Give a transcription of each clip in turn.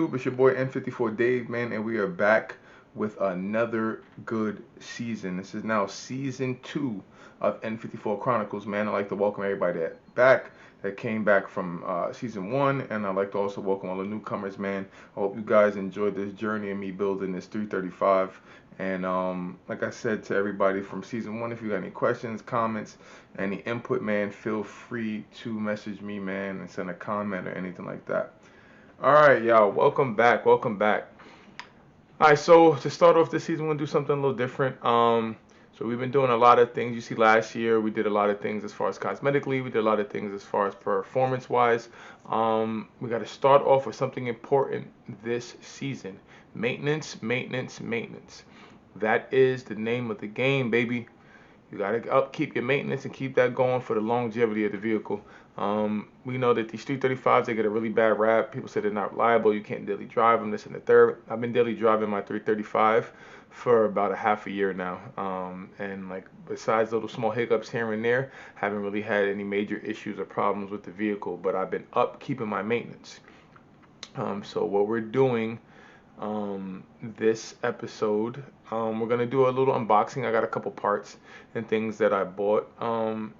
YouTube? It's your boy N54 Dave, man, and we are back with another good season. This is now season 2 of N54 Chronicles, man. I'd like to welcome everybody that came back from season 1, and I'd like to also welcome all the newcomers, man. I hope you guys enjoyed this journey of me building this 335. And like I said to everybody from season 1, if you got any questions, comments, any input, man, feel free to message me, man, and send a comment or anything like that. All right, y'all. Welcome back. Welcome back. All right, so to start off this season, we're gonna do something a little different. So we've been doing a lot of things. You see, last year we did a lot of things as far as cosmetically. We did a lot of things as far as performance-wise. We got to start off with something important this season: maintenance, maintenance, maintenance. That is the name of the game, baby. You gotta upkeep your maintenance and keep that going for the longevity of the vehicle. We know that these 335s, they get a really bad rap. People say they're not reliable. You can't daily drive them, this and the third. I've been daily driving my 335 for about a half a year now. And like besides little small hiccups here and there, haven't really had any major issues or problems with the vehicle. But I've been upkeeping my maintenance. So what we're doing this episode, we're gonna do a little unboxing. I got a couple parts and things that I bought, and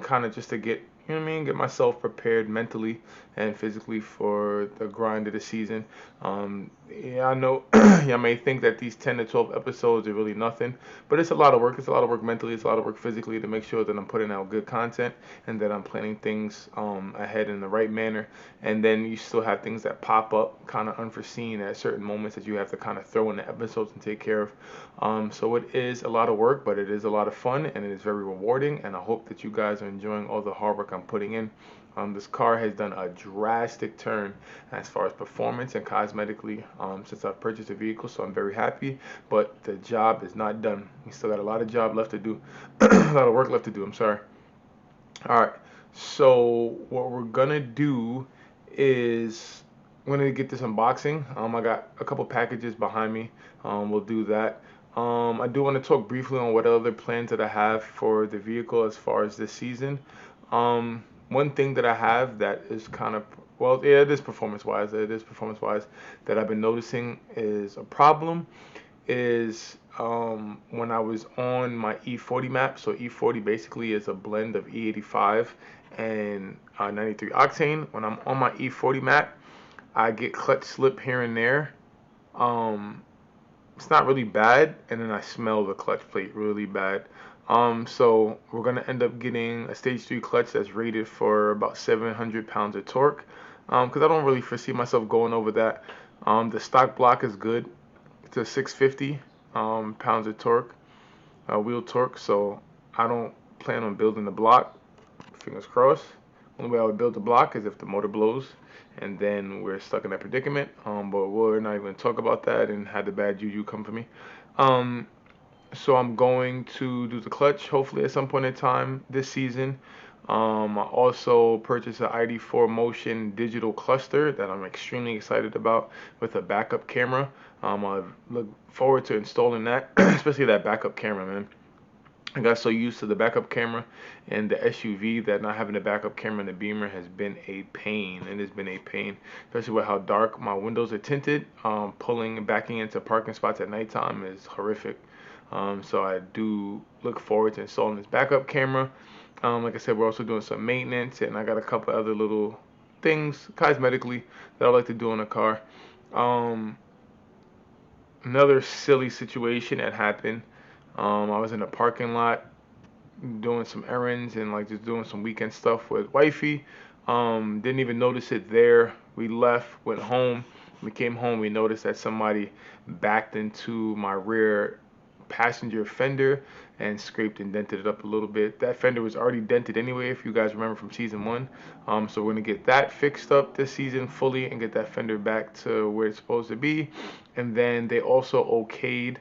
kind of just to get, you know what I mean, get myself prepared mentally and physically for the grind of the season. Yeah, I know y'all may think that these 10 to 12 episodes are really nothing, but it's a lot of work. It's a lot of work mentally. It's a lot of work physically to make sure that I'm putting out good content and that I'm planning things ahead in the right manner. And then you still have things that pop up kind of unforeseen at certain moments that you have to kind of throw in the episodes and take care of. So it is a lot of work, but it is a lot of fun and it is very rewarding. And I hope that you guys are enjoying all the hard work I'm putting in. This car has done a drastic turn as far as performance and cosmetically since I've purchased the vehicle, so I'm very happy. But the job is not done. We still got a lot of job left to do, a lot of work left to do. I'm sorry. All right. So what we're gonna do is we're gonna get this unboxing. I got a couple packages behind me. We'll do that. I do want to talk briefly on what other plans that I have for the vehicle as far as this season. One thing that I have that is kind of, well, yeah, it is performance wise. It is performance wise that I've been noticing is a problem is when I was on my E40 map. So E40 basically is a blend of E85 and 93 octane. When I'm on my E40 map, I get clutch slip here and there. Um, it's not really bad, and then I smell the clutch plate really bad. So we're gonna end up getting a stage 3 clutch that's rated for about 700 pounds of torque. Because I don't really foresee myself going over that. The stock block is good. It's a 650 pounds of torque, wheel torque. So I don't plan on building the block. Fingers crossed. Only way I would build the block is if the motor blows, and then we're stuck in that predicament. But we're not even gonna talk about that and have the bad juju come for me. Um, so I'm going to do the clutch hopefully at some point in time this season. I also purchased an ID4 Motion digital cluster that I'm extremely excited about with a backup camera. I look forward to installing that, especially that backup camera, man. I got so used to the backup camera and the SUV that not having a backup camera in the Beamer has been a pain. It has been a pain, especially with how dark my windows are tinted. Pulling and backing into parking spots at nighttime is horrific. So I do look forward to installing this backup camera. Like I said, we're also doing some maintenance, and I got a couple other little things cosmetically that I like to do in a car. Um, Another silly situation that happened. I was in a parking lot doing some errands and like just doing some weekend stuff with wifey. Didn't even notice it there. We left, went home. We came home. We noticed that somebody backed into my rear passenger fender and scraped and dented it up a little bit. That fender was already dented anyway, if you guys remember from season 1. So we're gonna get that fixed up this season fully and get that fender back to where it's supposed to be. And then they also okayed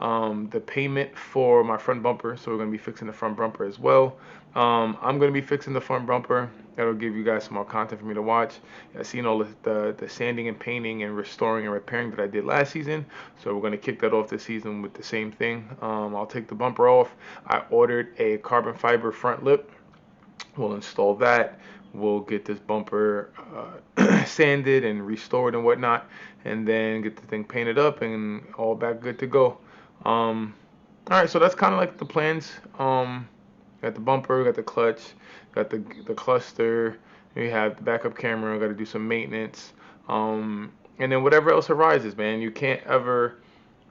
the payment for my front bumper, so we're going to be fixing the front bumper as well. I'm going to be fixing the front bumper. That'll give you guys some more content for me to watch. I've seen all the sanding and painting and restoring and repairing that I did last season, so we're going to kick that off this season with the same thing. I'll take the bumper off. I ordered a carbon fiber front lip We'll install that. We'll get this bumper sanded and restored and whatnot, and then get the thing painted up and all back good to go. All right, so that's kind of like the plans. Got the bumper, got the clutch, got the cluster. We have the backup camera. Got to do some maintenance. And then whatever else arises, man. You can't ever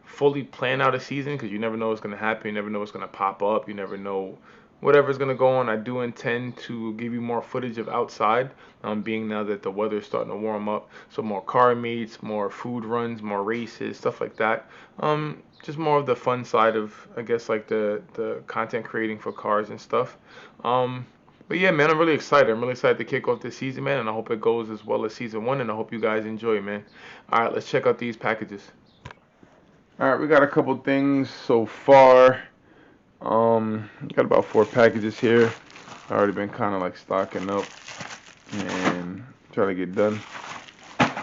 fully plan out a season because you never know what's gonna happen. You never know what's gonna pop up. You never know whatever's gonna go on. I do intend to give you more footage of outside, being now that the weather is starting to warm up. So more car meets, more food runs, more races, stuff like that. Just more of the fun side of, I guess, like the content creating for cars and stuff. But yeah, man, I'm really excited. I'm really excited to kick off this season, man, and I hope it goes as well as season one, and I hope you guys enjoy, man. All right, let's check out these packages. All right, we got a couple things so far. Got about 4 packages here. I already been kind of like stocking up and trying to get done. All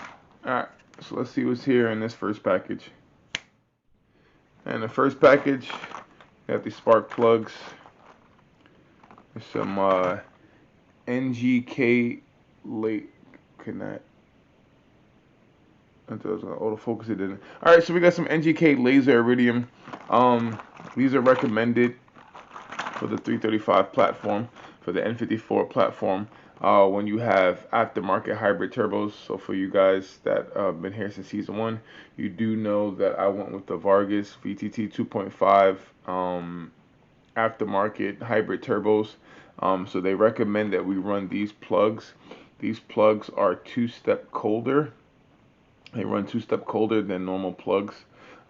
right, so let's see what's here in this first package. And the first package, got these spark plugs. There's some NGK late connect. I thought it was gonna autofocus, it didn't. All right, so we got some NGK laser iridium. These are recommended for the 335 platform, for the N54 platform, when you have aftermarket hybrid turbos. So for you guys that have been here since season 1, you do know that I went with the Vargas VTT 2.5 aftermarket hybrid turbos. So they recommend that we run these plugs. These plugs are 2-step colder. They run 2-step colder than normal plugs.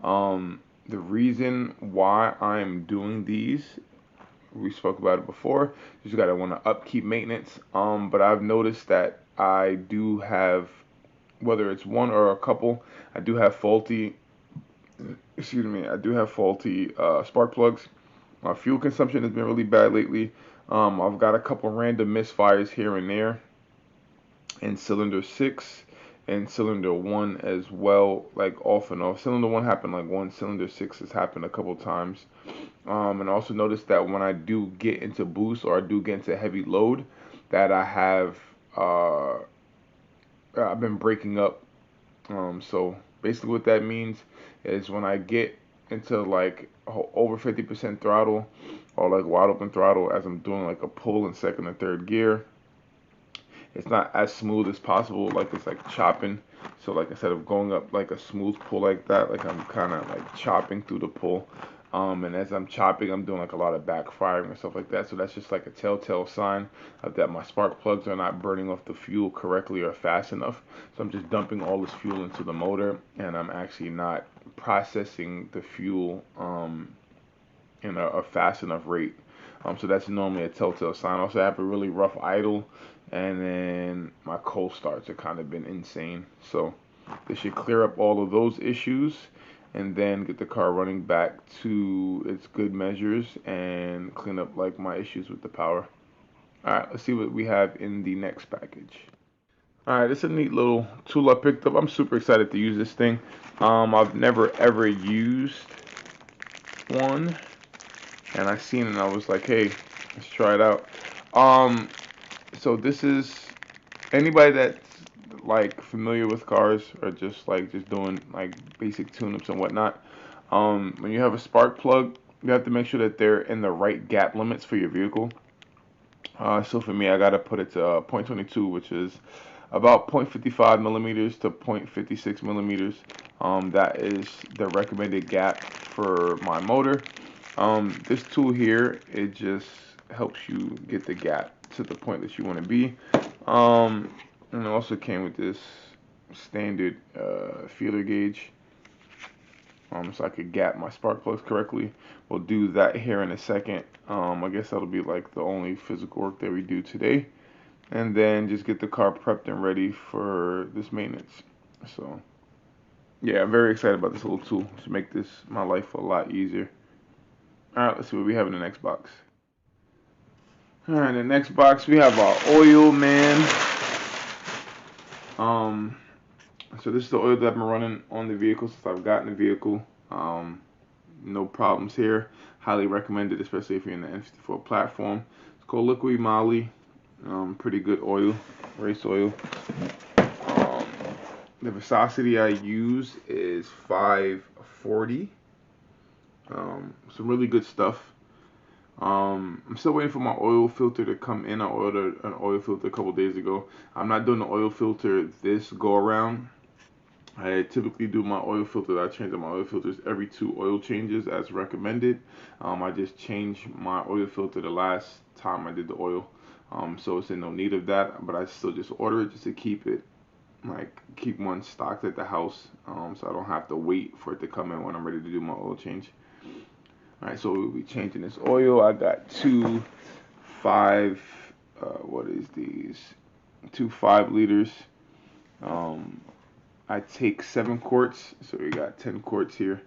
The reason why I'm doing these, we spoke about it before, you just gotta want to upkeep maintenance. But I've noticed that I do have, whether it's one or a couple, I do have faulty, I do have faulty spark plugs. My fuel consumption has been really bad lately. I've got a couple random misfires here and there in cylinder 6 and cylinder 1 as well, like off and off. Cylinder 1 happened like once, cylinder 6 has happened a couple times. And I also noticed that when I do get into boost or I do get into heavy load, that I have I've been breaking up. So basically what that means is when I get into like over 50% throttle or like wide open throttle as I'm doing like a pull in second or third gear, it's not as smooth as possible, like it's like chopping. So like instead of going up like a smooth pull like that, like I'm kind of like chopping through the pull. And as I'm chopping, I'm doing like a lot of backfiring and stuff like that. So that's just like a telltale sign of that my spark plugs are not burning off the fuel correctly or fast enough. So I'm just dumping all this fuel into the motor, and I'm actually not processing the fuel in a fast enough rate. So that's normally a telltale sign. Also, I have a really rough idle, and then my cold starts have kind of been insane. So this should clear up all of those issues, and then get the car running back to its good measures and clean up like my issues with the power. All right, let's see what we have in the next package. All right, it's a neat little tool I picked up. I'm super excited to use this thing. I've never ever used one, and I seen it and I was like, hey, let's try it out. So this is, anybody that's like familiar with cars or just doing like basic tune-ups and whatnot. When you have a spark plug, you have to make sure that they're in the right gap limits for your vehicle. So for me, I gotta put it to 0.22, which is about 0.55 millimeters to 0.56 millimeters. That is the recommended gap for my motor. This tool here, it just helps you get the gap to the point that you want to be. And it also came with this standard feeler gauge, so I could gap my spark plugs correctly. We'll do that here in a second. I guess that'll be like the only physical work that we do today, and then just get the car prepped and ready for this maintenance. So yeah, I'm very excited about this little tool. It should make my life a lot easier. All right, let's see what we have in the next box. All right, in the next box we have our oil, man. So this is the oil that I've been running on the vehicle since I've gotten the vehicle. No problems here. Highly recommended, especially if you're in the N54 platform. It's called Liquid Moly. Pretty good oil, race oil. Um, the viscosity I use is 540. Some really good stuff. I'm still waiting for my oil filter to come in. I ordered an oil filter a couple days ago. I'm not doing the oil filter this go around. I typically do my oil filter. I change my oil filters every 2 oil changes as recommended. I just changed my oil filter the last time I did the oil. So it's in no need of that, but I still just order it just to keep it, like, keep one stocked at the house, so I don't have to wait for it to come in when I'm ready to do my oil change. Alright, so we'll be changing this oil. I got two 5, what is these? 2 5 liters. I take 7 quarts, so we got 10 quarts here.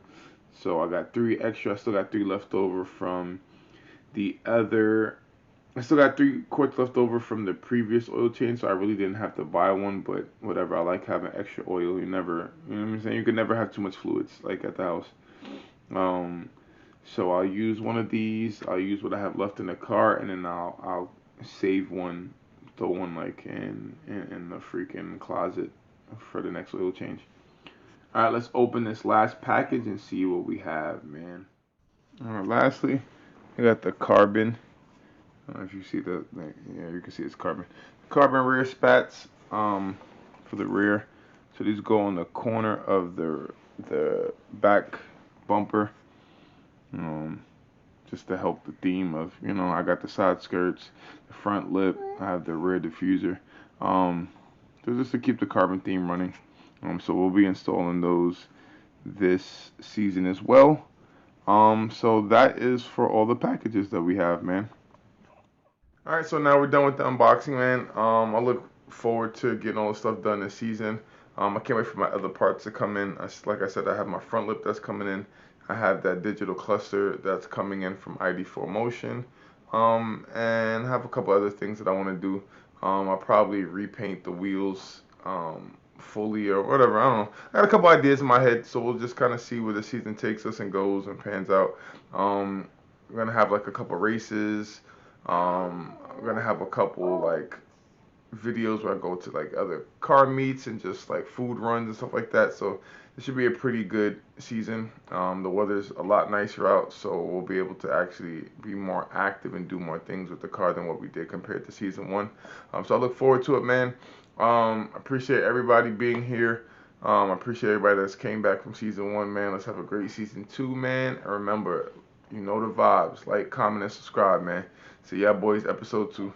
So I got 3 extra. I still got 3 left over from the other. I still got 3 quarts left over from the previous oil change, so I really didn't have to buy one. But whatever, I like having extra oil. You never, you know what I'm saying? You can never have too much fluids like at the house. So I'll use one of these. I'll use what I have left in the car, and then I'll save one, throw one like in the freaking closet for the next oil change. All right, let's open this last package and see what we have, man. All right, lastly, we got the carbon. I don't know if you see yeah, you can see it's carbon. Carbon rear spats for the rear. So these go on the corner of the back bumper. Just to help the theme of, I got the side skirts, the front lip, I have the rear diffuser. So just to keep the carbon theme running. So we'll be installing those this season as well. So that is for all the packages that we have, man. All right, so now we're done with the unboxing, man. I look forward to getting all the stuff done this season. I can't wait for my other parts to come in. Like I said, I have my front lip that's coming in. I have that digital cluster that's coming in from ID4 Motion. And have a couple other things that I want to do. I'll probably repaint the wheels fully or whatever. I don't know. I got a couple ideas in my head, so we'll just kind of see where the season takes us and goes and pans out. We're gonna have like a couple races. We're gonna have a couple like videos where I go to like other car meets and just like food runs and stuff like that. So it should be a pretty good season. The weather's a lot nicer out, so we'll be able to actually be more active and do more things with the car than what we did compared to season 1. So I look forward to it, man. Appreciate everybody being here. I appreciate everybody that's came back from season 1, man. Let's have a great season 2, man. And remember, you know the vibes. Like, comment, and subscribe, man. See y'all boys, episode 2.